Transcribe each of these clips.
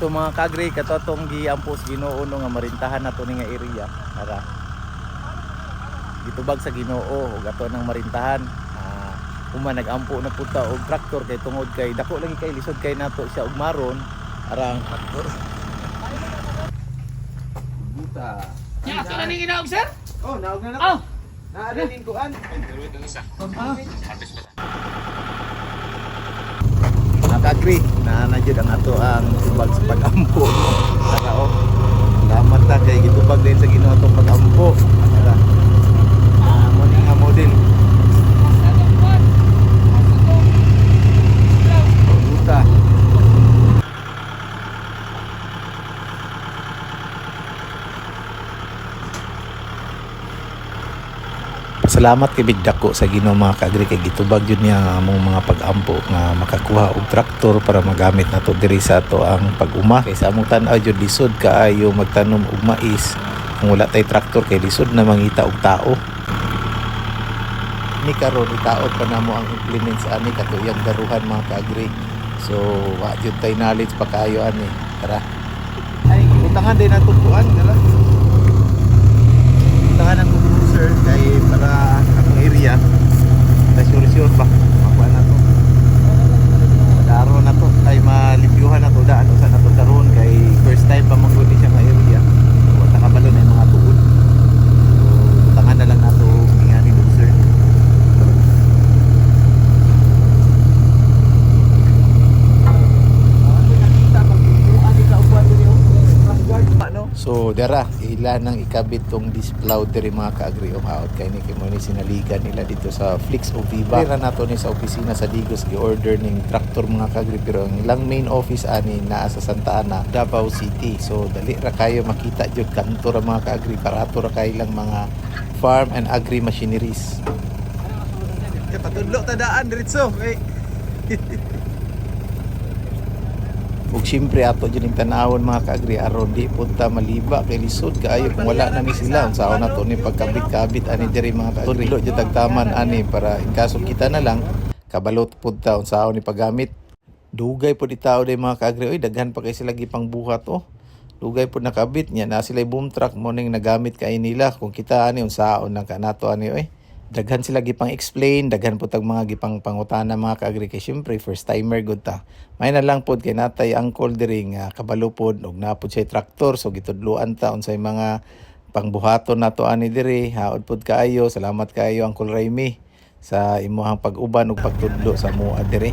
So mga kagri, katotong giampos Ginoo no nga marintahan nato ni nga area para gitubag sa Ginoo ug ato nang marintahan. Uma nagampo na puta og traktor kay tungod kay dako lagi kay lisod kay nato siya og maron arang traktor. Buta. Ya, kana ning inaog sir? Oh, naog na Oh. Naada din kuan. Nakagri na jud ang ato ang tubag sa pag-ampo. Tara oh. Salamat ta kay gitubag din sa Ginoo atong pag-ampo. Tara. Mo ning nga model. Buta. Salamat kay bigdako sa Ginoo mga kaagri kay gitubag jud niya ang among mga pag-ampo nga makakuha og traktor para magamit nato diri sa ato ang pag-uma. Kay sa among tan-aw jud lisod kaayo magtanom og mais. Kung wala tay traktor kay lisod na mangita og tao. Ni karon itaod pa namo ang implements ani katuyang daruhan mga kaagri. So wa jud tay knowledge pa kaayo ani. Tara. Ay utangan din nato kuan dira. Utangan ang sir kay para ang area na sure ba makuha na to daro na to ay malibyuhan na to daan usa na to karon kay first time pa mangguni siya nga area wala kabalo na yung mga tuod so utangan na lang nato ingani do sir so dara ila nang ikabit tong displow diri mga kaagri o haot kay ni kimo ni sinaligan nila dito sa Flix o Viva ra nato ni sa opisina sa Digos gi-order ning traktor mga kaagri pero ang ilang main office ani naa sa Santa Ana, Davao City. So dali ra kayo makita jud kanto ra mga kaagri parato ra kay ilang mga farm and agri machineries. Kay patudlo ta daan diretso kay ug siyempre ato dyan yung tanawon mga kaagri aron di punta maliba kay lisod kaayo kung wala na ni sila unsaon nato ni pagkabit-kabit ani diri mga kaagri jud tagtaman ani para in kaso kita na lang kabalot punta unsaon ni paggamit dugay pud itaw day mga kaagri oy daghan pa kay sila gipang buhat oh dugay pud nakabit nya na sila boom truck mo ning nagamit kay nila kung kita ani unsaon nang kanato ani oy daghan sila gipang explain daghan po tag mga gipang pangutana mga kaagri kay syempre first timer gud ta may na lang pod kay natay angkol diri nga kabalo pod og napod say traktor so gitudloan ta unsay mga pangbuhaton nato ani diri haod pod kaayo salamat kaayo Uncle Raimi sa imuhang pag-uban ug pagtudlo sa mua diri.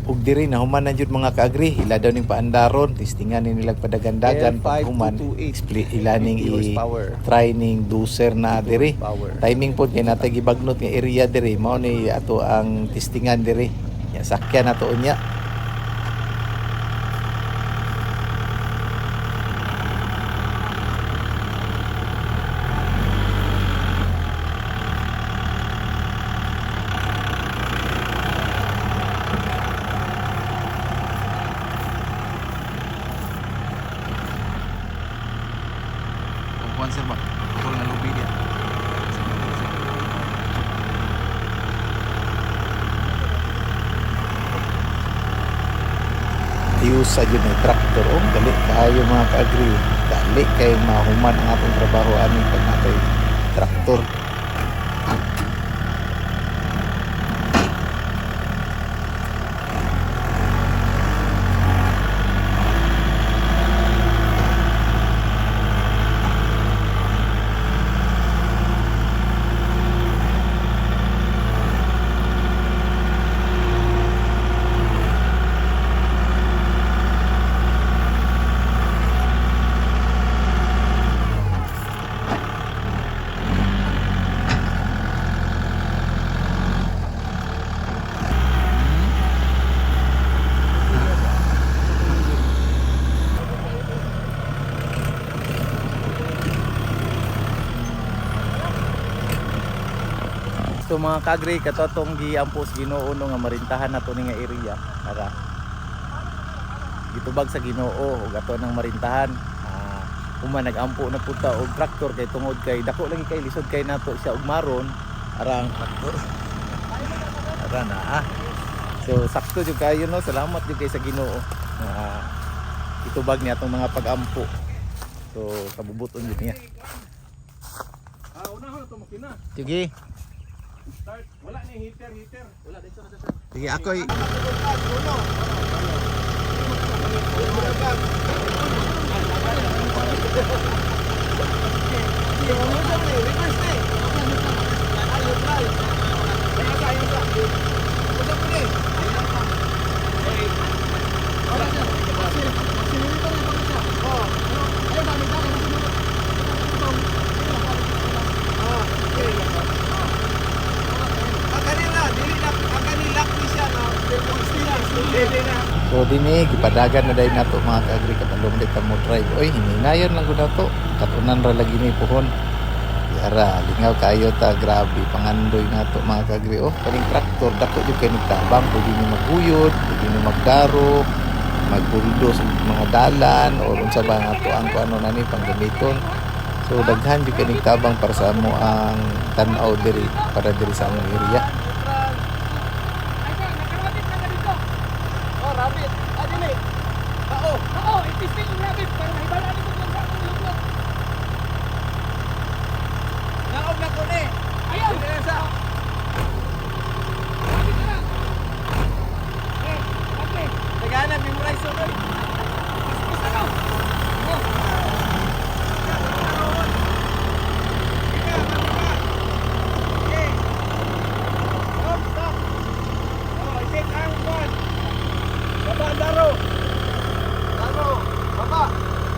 Ug diri na human na jud mga kaagri ila daw ning paandaron tistingan ni nilang padagandagan pag human split ila ning try ning doser na diri timing pod kay natay gibagnot nga area diri mao ni ato ang tistingan diri ya sakyan nato unya. Sir ba? Ako nga lubi niya. Ayus sa yun ay traktor. Oh, dali kayo mga kaagri. Dali kayo mahuman ang atong trabaho amin pag natay traktor. So mga kaagri katotong giampos Ginoo no nga marintahan nato ni nga area para gitubag sa Ginoo ug ato nang marintahan. Uma nagampo na puta og traktor kay tungod kay dako lagi kay lisod kay nato siya og maron arang traktor. Mura na ha. So sakto jud kayo no. Salamat jud kay sa Ginoo. Itubag niya atong mga pag-ampo. So kabubuton jud niya. Una to makina. Sige. Start. Wala ni heater. Wala dito na sa. Sige ako'y So dini gipadagan na dahil nato mga kaagri kapalong dito mo drive. Oy hininayon lang ko nato. Katunan ra lagi ni puhon. Yara lingaw kayo ta grabe pangandoy nato mga kaagri. Oh kaning traktor dako jud kay nagtabang pwede ni maguyod, pwede ni magdaro, magbuldos mga dalan o unsa ba nato ang kuano nani panggamiton. So daghan jud kay nagtabang para sa amo ang tan-aw diri para diri sa among area. Rabbit. Dili. Oo, itisting yung rabbit para mahibala ni kung sa akong luglog. Naog na ko ni. Ayaw. Dili sa. Rabbit na. Okay. Tagana memorize ko. Is ano? Stop. Oh, I said I'm one. Baba, Daro! Baba!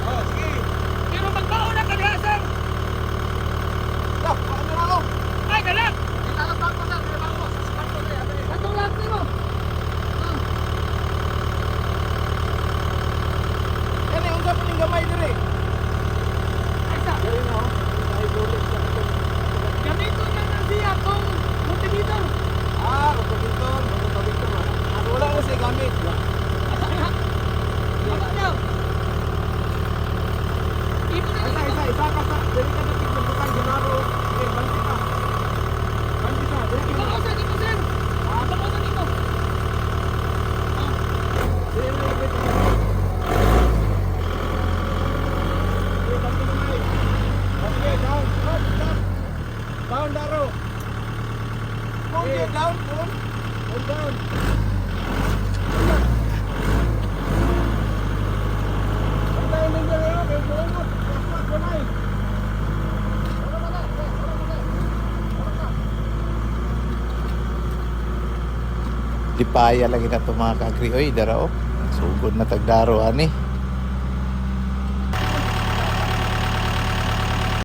Oh, sige! Pero magbaon na ka niya, sir! Stop! Paano na ako? Ay, galang! Ilalabang ko, sir! Ilalabang ko! Sasakal ko na yan! Atong lang mo! Yan eh, unsa pa ning gamay diri? Ay, sa! Diri na, oh! Ay, bulit sa ito. Gamito na na siya kung multimeter! Multimeter! Wala na siya gamit. Isa ka sa dili ka dapat magbukan ginaro. Okay, banti ka. Dili ka. Baka sa dito sir. Baka sa dito. Dili na dito. Okay, banti mo na. Okay, down. Stop. Down Daro. Okay, down. Hold down. Lipaya lagi na ito mga kaagri. Oy, dara o. Sugod na tagdaro ani.